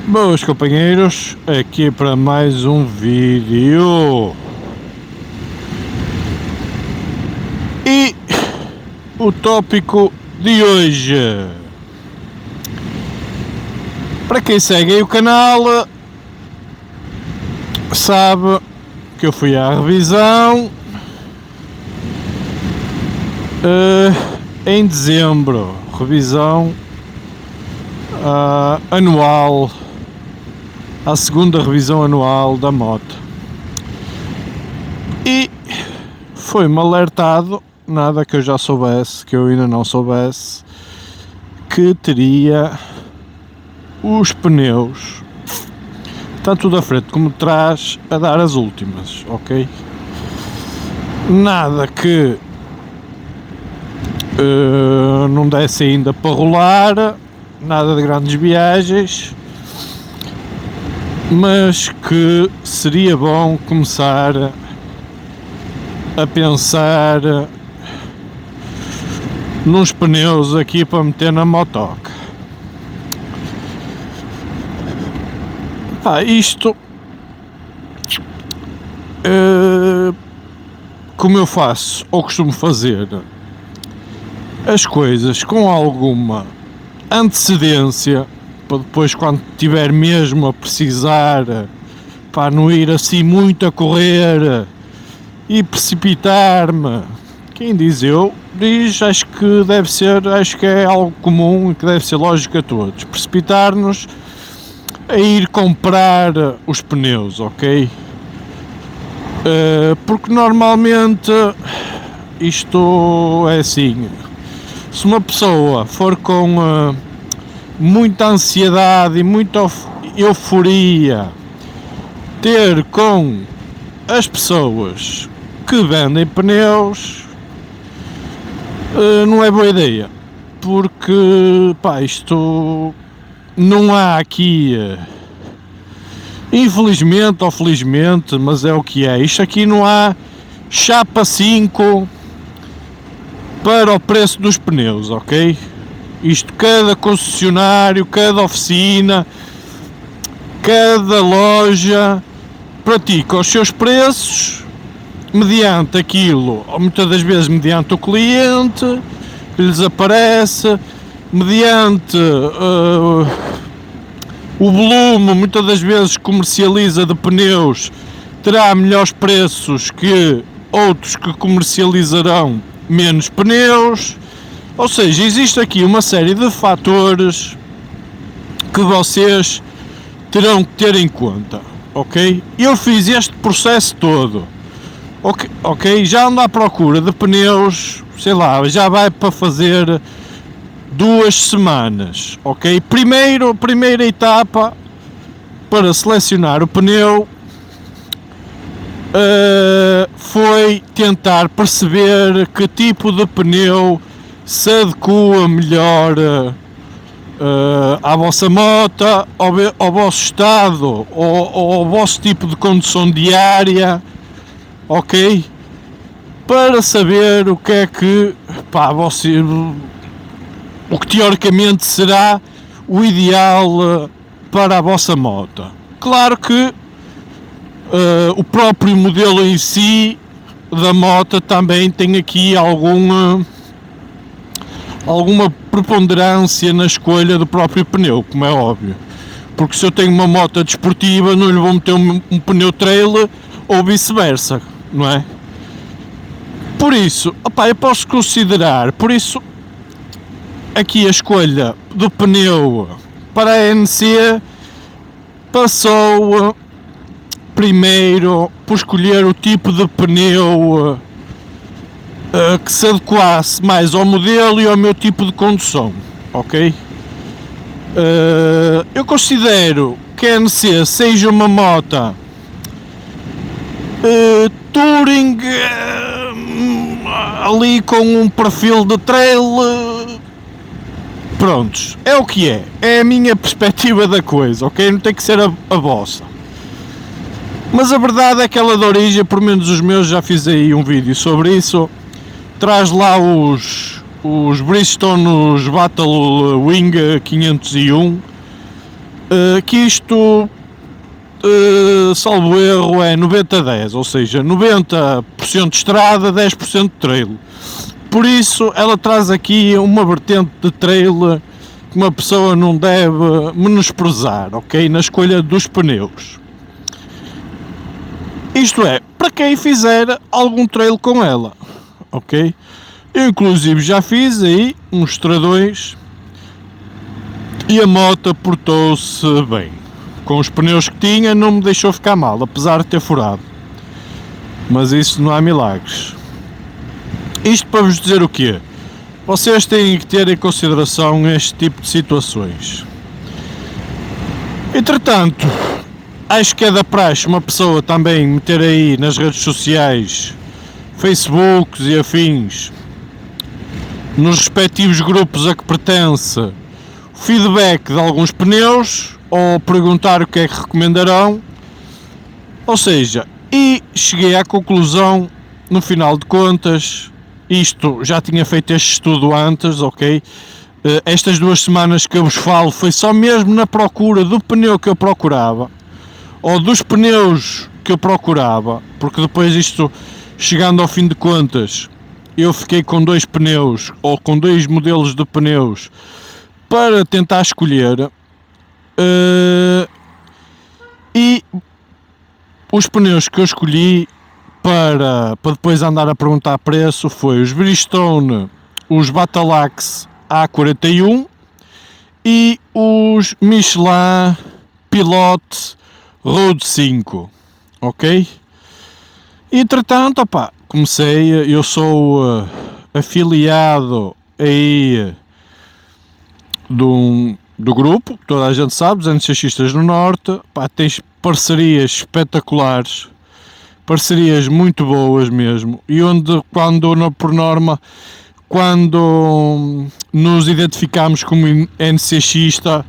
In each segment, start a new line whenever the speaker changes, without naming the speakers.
Boas companheiros, aqui para mais um vídeo. E o tópico de hoje, para quem segue aí o canal, sabe que eu fui à revisão em dezembro, revisão anual, a segunda revisão anual da moto, e foi-me alertado, nada que eu já soubesse, que eu ainda não soubesse, que teria os pneus, tanto da frente como de trás, a dar as últimas, ok? Nada que não desse ainda para rolar, nada de grandes viagens, mas que seria bom começar a pensar nos pneus aqui para meter na motoca. Isto como eu faço ou costumo fazer as coisas com alguma antecedência, para depois, quando tiver mesmo a precisar, para não ir assim muito a correr e precipitar-me. Quem diz eu, diz, acho que é algo comum e que deve ser lógico a todos, precipitar-nos a ir comprar os pneus, ok? Porque normalmente isto é assim, se uma pessoa for com muita ansiedade e muita euforia ter com as pessoas que vendem pneus, não é boa ideia, porque isto não há aqui, infelizmente ou felizmente, mas é o que é, isto aqui não há chapa 5 para o preço dos pneus, ok? Isto, cada concessionário, cada oficina, cada loja pratica os seus preços mediante aquilo, ou muitas das vezes mediante o cliente que lhes aparece, mediante o volume, muitas das vezes comercializa de pneus, terá melhores preços que outros que comercializarão menos pneus. Ou seja, existe aqui uma série de fatores que vocês terão que ter em conta, ok? Eu fiz este processo todo, ok? Já ando à procura de pneus, sei lá, já vai para fazer 2 semanas, ok? Primeira etapa para selecionar o pneu foi tentar perceber que tipo de pneu se adequa melhor à vossa moto, ao vosso estado, ou ao vosso tipo de condução diária, ok? Para saber o que é que o que teoricamente será o ideal para a vossa moto. Claro que o próprio modelo em si da moto também tem aqui alguma preponderância na escolha do próprio pneu, como é óbvio, porque se eu tenho uma moto desportiva não lhe vou meter um pneu trail ou vice-versa, não é? Por isso, eu posso considerar, aqui a escolha do pneu para a NC passou primeiro por escolher o tipo de pneu que se adequasse mais ao modelo e ao meu tipo de condução, ok? Eu considero que a NC seja uma moto touring, ali com um perfil de trail, prontos, é o que é a minha perspectiva da coisa, ok? Não tem que ser a vossa. Mas a verdade é que ela de origem, por menos os meus, já fiz aí um vídeo sobre isso, traz lá os Bridgestone, os Battle Wing 501, que isto, salvo erro, é 90-10, ou seja, 90% de estrada, 10% de trail. Por isso ela traz aqui uma vertente de trail que uma pessoa não deve menosprezar, ok? Na escolha dos pneus. Isto é, para quem fizer algum trail com ela, ok? Eu inclusive já fiz aí uns estradões e a moto portou-se bem. Com os pneus que tinha não me deixou ficar mal, apesar de ter furado. Mas isso não há milagres. Isto para vos dizer o quê? Vocês têm que ter em consideração este tipo de situações. Entretanto, acho que é da praxe uma pessoa também meter aí nas redes sociais, Facebooks e afins, nos respectivos grupos a que pertence, o feedback de alguns pneus ou perguntar o que é que recomendarão. Ou seja, e cheguei à conclusão, no final de contas, isto já tinha feito este estudo antes, ok? Estas 2 semanas que eu vos falo foi só mesmo na procura do pneu que eu procurava, ou dos pneus que eu procurava, porque depois isto, chegando ao fim de contas, eu fiquei com 2 pneus, ou com 2 modelos de pneus, para tentar escolher, e os pneus que eu escolhi para depois andar a perguntar preço foi os Bridgestone, os Batalax A41 e os Michelin Pilot Road 5, ok? Entretanto, opá, comecei, eu sou afiliado aí do grupo, toda a gente sabe, os NCXistas no Norte, pá, tens parcerias espetaculares, parcerias muito boas mesmo, e onde, por norma, quando nos identificamos como NCXista,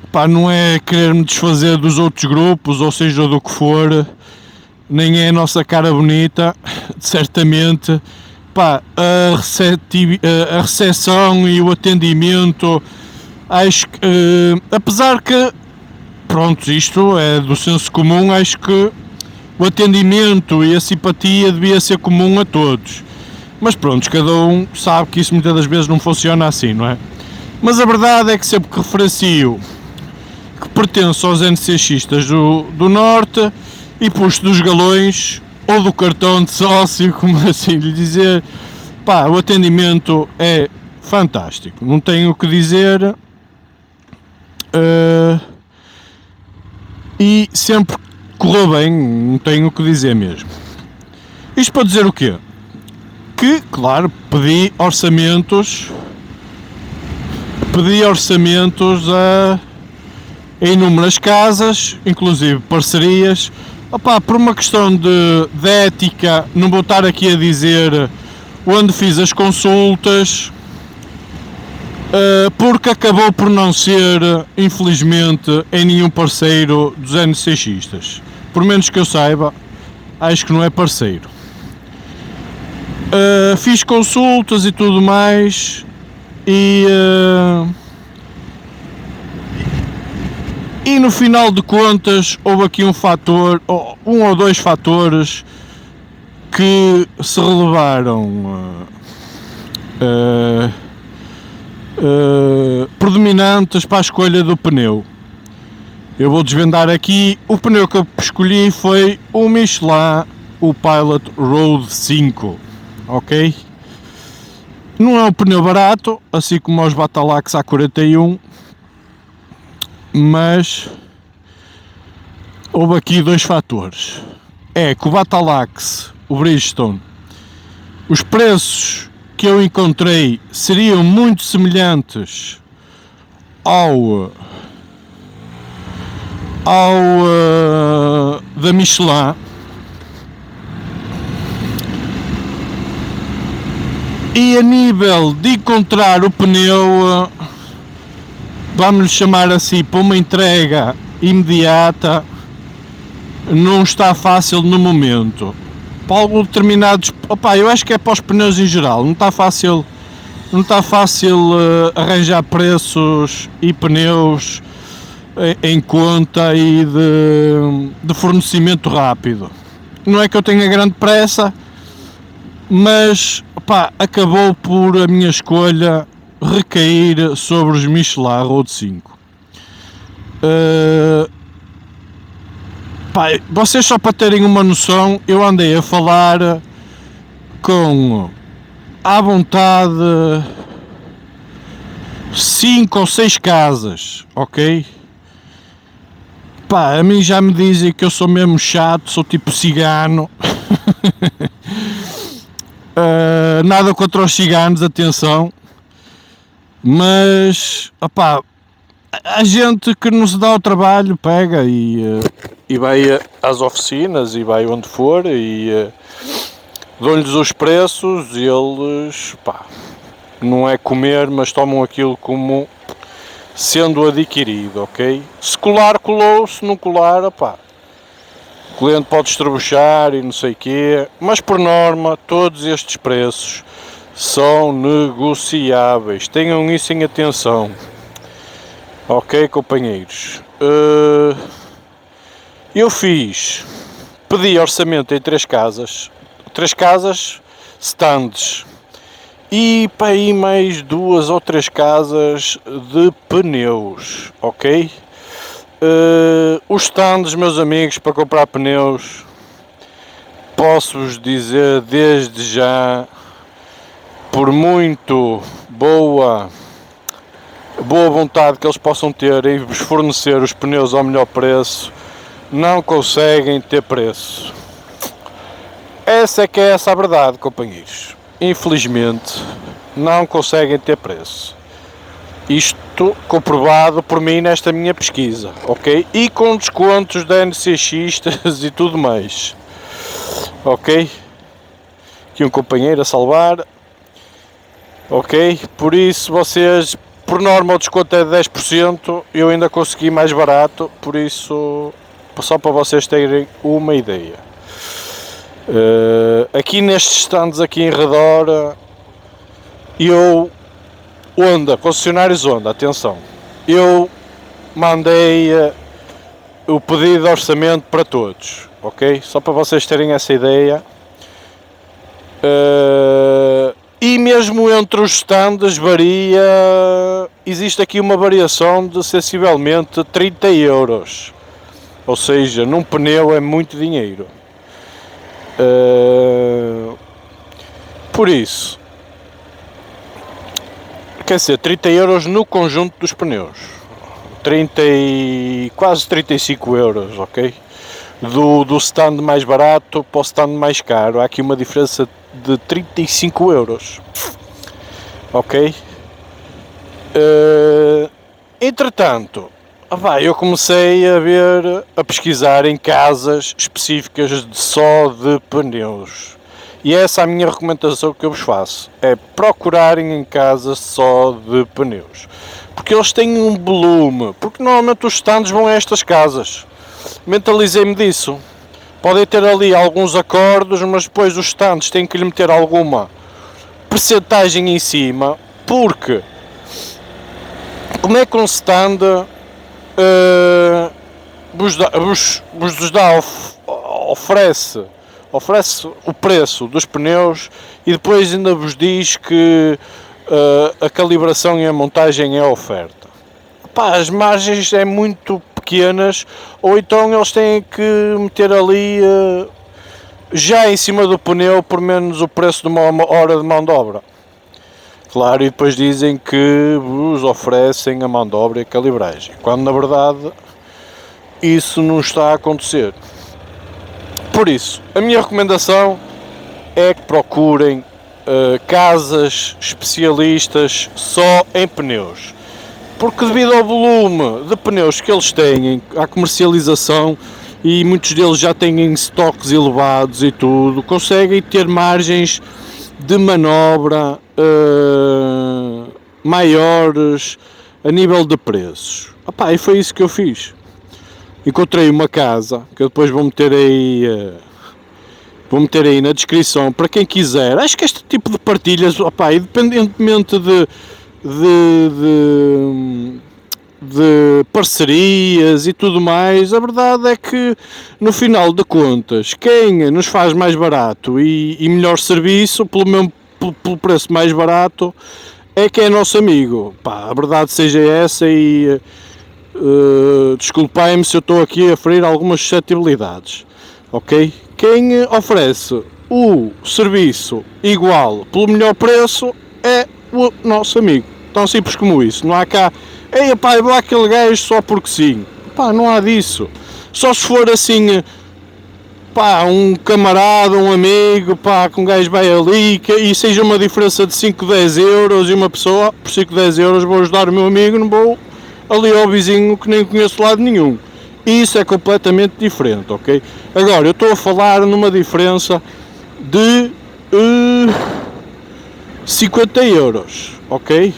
pá, não é querer me desfazer dos outros grupos, ou seja, do que for, nem é a nossa cara bonita, certamente, pá, a recepção e o atendimento, acho que, apesar que, pronto, isto é do senso comum, acho que o atendimento e a simpatia devia ser comum a todos. Mas pronto, cada um sabe que isso muitas das vezes não funciona assim, não é? Mas a verdade é que sempre que referencio que pertenço aos NCXistas do Norte e puxo dos galões ou do cartão de sócio, como assim lhe dizer, pá, o atendimento é fantástico, não tenho o que dizer, e sempre correu bem, não tenho o que dizer mesmo. Isto para dizer o quê? Que, claro, pedi orçamentos a inúmeras casas, inclusive parcerias. Opá, por uma questão de ética, não vou estar aqui a dizer onde fiz as consultas, porque acabou por não ser, infelizmente, em nenhum parceiro dos NCXistas. Por menos que eu saiba, acho que não é parceiro. Fiz consultas e tudo mais, e no final de contas houve aqui um ou dois fatores que se revelaram predominantes para a escolha do pneu. Eu vou desvendar aqui. O pneu que eu escolhi foi o Michelin, o Pilot Road 5, ok? Não é um pneu barato, assim como os Batalax A41, mas houve aqui dois fatores. É que o Batalax, o Bridgestone, os preços que eu encontrei seriam muito semelhantes ao da Michelin, e a nível de encontrar o pneu, vamos lhe chamar assim, para uma entrega imediata, não está fácil no momento. Para alguns determinados, eu acho que é para os pneus em geral, não está fácil arranjar preços e pneus em conta e de fornecimento rápido. Não é que eu tenha grande pressa, mas pá, acabou por a minha escolha recair sobre os Michelin Road 5. Pá, vocês, só para terem uma noção, eu andei a falar com, à vontade, 5 ou 6 casas, ok? Pá, a mim já me dizem que eu sou mesmo chato, sou tipo cigano. Nada contra os ciganos, atenção. Mas, opá, a gente que não se dá o trabalho pega e vai às oficinas e vai onde for e dão-lhes os preços e eles, pá, não é comer, mas tomam aquilo como sendo adquirido, ok? Se colar, colou, se não colar, pá, o cliente pode estrabuchar e não sei o quê, mas por norma todos estes preços são negociáveis, tenham isso em atenção, ok, companheiros? Eu pedi orçamento em 3 casas, stands, e para aí mais 2 ou 3 casas de pneus, ok? Os stands, meus amigos, para comprar pneus, posso-vos dizer desde já, por muito boa vontade que eles possam ter em vos fornecer os pneus ao melhor preço, não conseguem ter preço. Essa é a verdade, companheiros. Infelizmente, não conseguem ter preço. Isto comprovado por mim nesta minha pesquisa, ok? E com descontos da NCX e tudo mais, ok? Aqui um companheiro a salvar, ok? Por isso vocês, por norma o desconto é de 10%, eu ainda consegui mais barato, por isso, só para vocês terem uma ideia. Aqui nestes stands aqui em redor, concessionários Honda, atenção, eu mandei o pedido de orçamento para todos, ok? Só para vocês terem essa ideia. E mesmo entre os stands existe aqui uma variação de sensivelmente 30 euros, ou seja, num pneu é muito dinheiro. Por isso, quer dizer, 30 euros no conjunto dos pneus, quase 35 euros, ok? Do stand mais barato para o stand mais caro, há aqui uma diferença de 35 euros, ok? Entretanto, eu comecei a pesquisar em casas específicas só de pneus. E essa é a minha recomendação que eu vos faço, é procurarem em casas só de pneus. Porque eles têm um volume, porque normalmente os stands vão a estas casas. Mentalizei-me disso. Podem ter ali alguns acordos, mas depois os stands têm que lhe meter alguma percentagem em cima, porque como é que um stand oferece o preço dos pneus e depois ainda vos diz que a calibração e a montagem é a oferta. As margens é muito pequenas, ou então eles têm que meter ali já em cima do pneu por menos o preço de uma hora de mão de obra. Claro, e depois dizem que vos oferecem a mão de obra e a calibragem, quando na verdade isso não está a acontecer. Por isso, a minha recomendação é que procurem casas especialistas só em pneus, porque devido ao volume de pneus que eles têm, à comercialização, e muitos deles já têm estoques elevados e tudo, conseguem ter margens de manobra maiores a nível de preços. E foi isso que eu fiz. Encontrei uma casa que eu depois vou meter aí na descrição para quem quiser. Acho que este tipo de partilhas, independentemente de parcerias e tudo mais, a verdade é que no final de contas quem nos faz mais barato e melhor serviço pelo preço mais barato é que é nosso amigo. Pá, a verdade seja essa e desculpem-me se eu estou aqui a ferir algumas suscetibilidades, ok? Quem oferece o serviço igual pelo melhor preço é o nosso amigo, tão simples como isso. Não há cá, ei pá, eu vou àquele gajo só porque sim, pá, não há disso. Só se for assim, pá, um camarada, um amigo, pá, que um gajo vai ali e seja uma diferença de 5, 10 euros e uma pessoa, por 5, 10 euros vou ajudar o meu amigo, não vou ali ao vizinho que nem conheço de lado nenhum. Isso é completamente diferente, ok? Agora, eu estou a falar numa diferença de 50 euros, ok?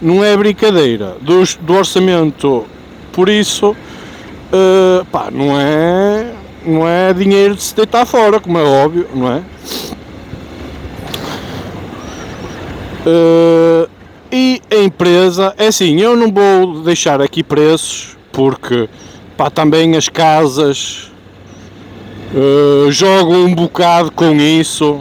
Não é brincadeira. Do orçamento, por isso, pá, não é dinheiro de se deitar fora, como é óbvio, não é? E a empresa, é assim, eu não vou deixar aqui preços, porque pá, também as casas jogam um bocado com isso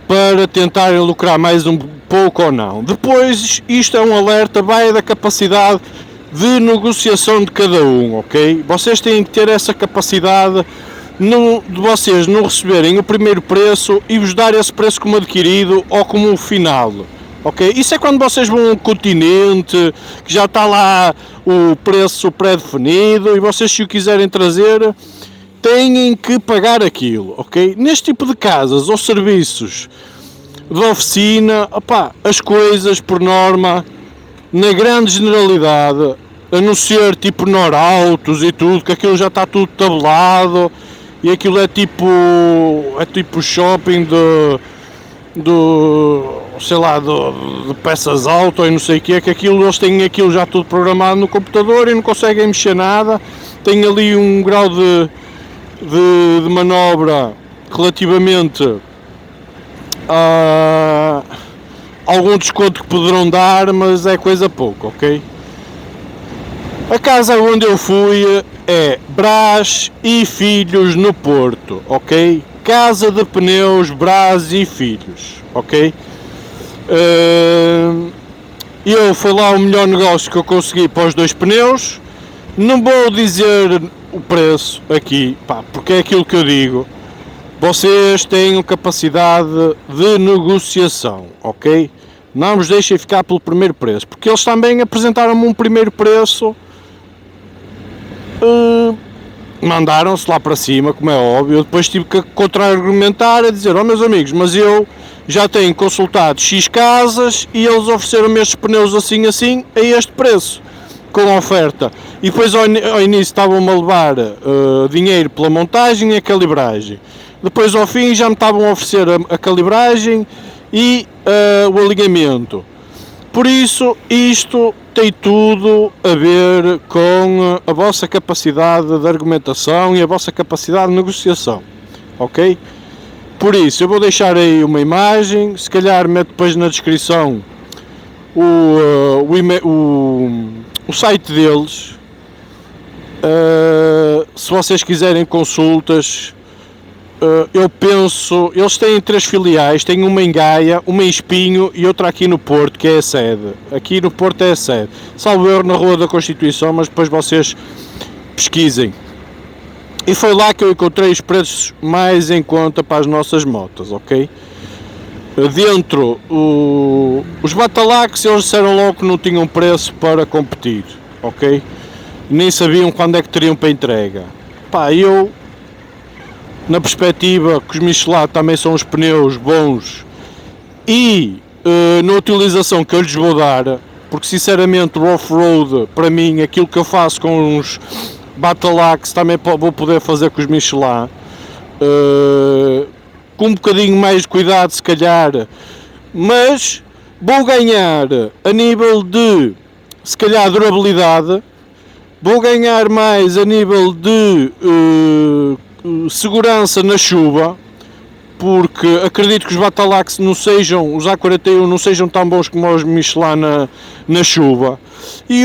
para tentarem lucrar mais um pouco ou não. Depois, isto é um alerta, vai da capacidade de negociação de cada um, ok? Vocês têm que ter essa capacidade de vocês não receberem o primeiro preço e vos dar esse preço como adquirido ou como final. Ok? Isso é quando vocês vão a um continente que já está lá o preço pré-definido e vocês, se o quiserem trazer, têm que pagar aquilo, ok? Neste tipo de casas ou serviços de oficina, opá, as coisas por norma, na grande generalidade, a não ser tipo Norautos e tudo, que aquilo já está tudo tabelado e aquilo é tipo shopping sei lá, de peças auto e não sei o que, aquilo, eles têm aquilo já tudo programado no computador e não conseguem mexer nada, tem ali um grau de manobra relativamente a algum desconto que poderão dar, mas é coisa pouco, ok? A casa onde eu fui é Brás e Filhos no Porto, ok? Casa de Pneus Brás e Filhos, ok? Eu foi lá o melhor negócio que eu consegui para os 2 pneus. Não vou dizer o preço aqui, pá, porque é aquilo que eu digo. Vocês têm capacidade de negociação, ok? Não vos deixem ficar pelo primeiro preço, porque eles também apresentaram-me um primeiro preço, mandaram-se lá para cima, como é óbvio. Eu depois tive que contra-argumentar a dizer, meus amigos, mas eu já tenho consultado X casas e eles ofereceram-me estes pneus assim a este preço, com oferta. E depois ao início estavam-me a levar dinheiro pela montagem e a calibragem. Depois ao fim já me estavam a oferecer a calibragem e o alinhamento. Por isso, isto tem tudo a ver com a vossa capacidade de argumentação e a vossa capacidade de negociação, ok? Por isso, eu vou deixar aí uma imagem, se calhar meto depois na descrição o site deles, se vocês quiserem consultas. Eu penso, eles têm 3 filiais, têm uma em Gaia, uma em Espinho e outra aqui no Porto, que é a sede. Aqui no Porto é a sede. Salvo erro na Rua da Constituição, mas depois vocês pesquisem. E foi lá que eu encontrei os preços mais em conta para as nossas motas, ok? Dentro, os Batalax, eles disseram logo que não tinham preço para competir, ok? Nem sabiam quando é que teriam para entrega. Pá, eu, na perspectiva que os Michelin também são os pneus bons e na utilização que eu lhes vou dar, porque sinceramente o off-road, para mim, aquilo que eu faço com os Batalax também vou poder fazer com os Michelin, com um bocadinho mais de cuidado se calhar, mas vou ganhar a nível de, se calhar, durabilidade, vou ganhar mais a nível de segurança na chuva, porque acredito que os Batalax não sejam, os A41 não sejam tão bons como os Michelin na chuva. E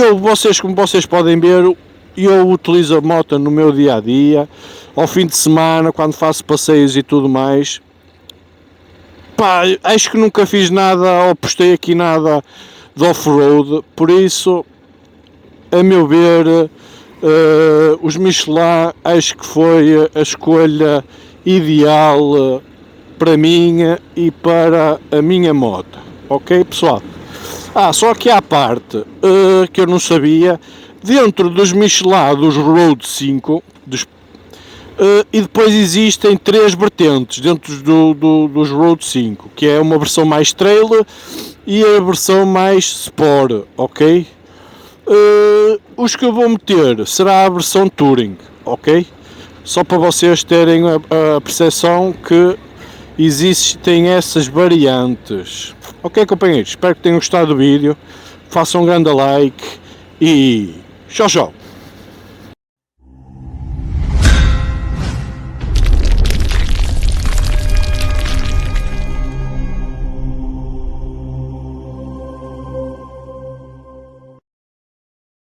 como vocês podem ver, eu utilizo a moto no meu dia a dia, ao fim de semana, quando faço passeios e tudo mais. Pá, acho que nunca fiz nada ou postei aqui nada de off-road, por isso, a meu ver, os Michelin acho que foi a escolha ideal para mim e para a minha moto. Ok, pessoal? Só que à parte que eu não sabia, dentro dos Michelin dos Road 5, e depois existem 3 vertentes dentro dos Road 5, que é uma versão mais trail e a versão mais sport, ok? Os que eu vou meter será a versão Touring, ok? Só para vocês terem a percepção que existem essas variantes. Ok, companheiros? Espero que tenham gostado do vídeo. Façam um grande like e tchau, tchau!